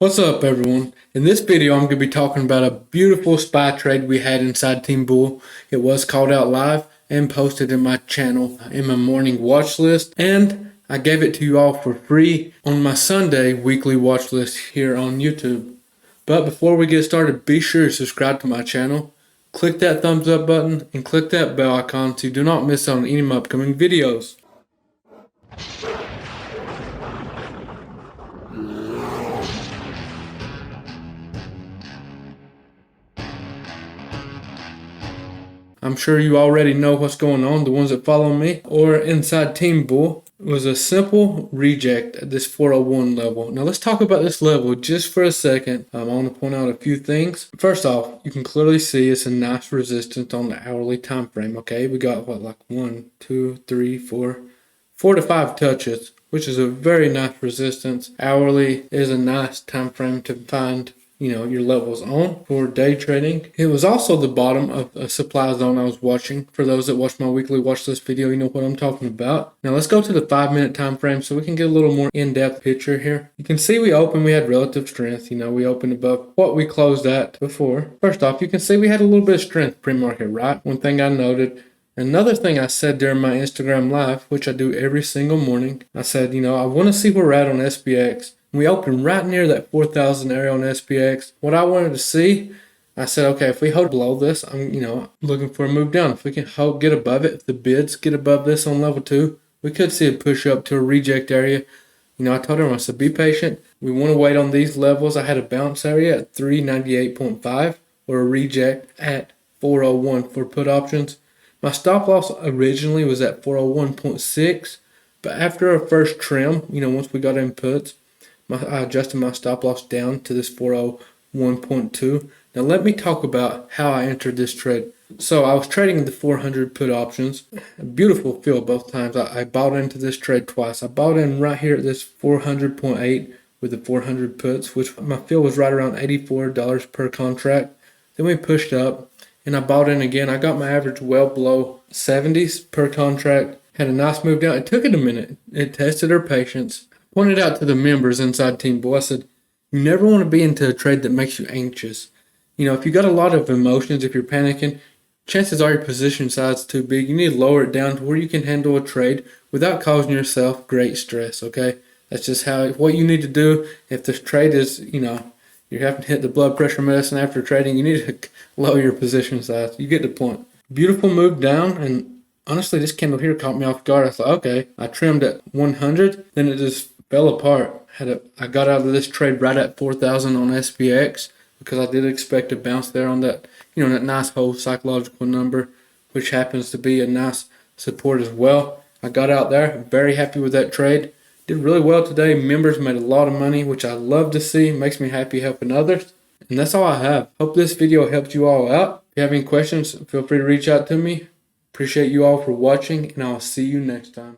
What's up, everyone? In this video, I'm going to be talking about a beautiful SPY trade we had inside Team Bull. It was called out live and posted in my channel in my morning watch list, and I gave it to you all for free on my Sunday weekly watch list here on YouTube. But before we get started, be sure to subscribe to my channel, click that thumbs up button, and click that bell icon so you do not miss out on any of my upcoming videos. I'm sure you already know what's going on, the ones that follow me, or inside Team Bull. It was a simple reject at this 401 level. Now let's talk about this level just for a second. I want to point out a few things. First off, you can clearly see it's a nice resistance on the hourly time frame. Okay, we got what, like 1, 2, 3, 4 to 5 touches, which is a very nice resistance. Hourly is a nice time frame to find your levels on for day trading. It was also the bottom of a supply zone I was watching. For those that watch my weekly watch list video, you know what I'm talking about. Now let's go to the 5-minute time frame so we can get a little more in-depth picture here. You can see we had relative strength. We opened above what we closed at before. First off, you can see we had a little bit of strength pre-market, right? One thing I noted. Another thing I said during my Instagram live, which I do every single morning, I said, I want to see where we're at on SPX. We opened right near that 4,000 area on SPX. What I wanted to see, I said, okay, if we hold below this, I'm, looking for a move down. If we can get above it, if the bids get above this on level 2, we could see a push up to a reject area. I told everyone, I said, be patient. We want to wait on these levels. I had a bounce area at 398.5 or a reject at 401 for put options. My stop loss originally was at 401.6, but after our first trim, once we got inputs, I adjusted my stop loss down to this 401.2. Now let me talk about how I entered this trade. So I was trading the 400 put options. A beautiful fill both times. I bought into this trade twice. I bought in right here at this 400.8 with the 400 puts, which my fill was right around $84 per contract. Then we pushed up and I bought in again. I got my average well below 70s per contract. Had a nice move down. It took it a minute. It tested our patience. Pointed out to the members inside Team Bull, I said, you never want to be into a trade that makes you anxious. If you got a lot of emotions, if you're panicking, chances are your position size is too big. You need to lower it down to where you can handle a trade without causing yourself great stress, okay? That's just what you need to do. If this trade is, you're having to hit the blood pressure medicine after trading, you need to lower your position size. You get the point. Beautiful move down, and honestly, this candle here caught me off guard. I thought, okay, I trimmed at 100, then it just fell apart. I got out of this trade right at 4,000 on SPX because I did expect a bounce there on that, that nice whole psychological number, which happens to be a nice support as well. I got out there, very happy with that trade. Did really well today. Members made a lot of money, which I love to see. Makes me happy helping others. And that's all I have. Hope this video helped you all out. If you have any questions, feel free to reach out to me. Appreciate you all for watching, and I'll see you next time.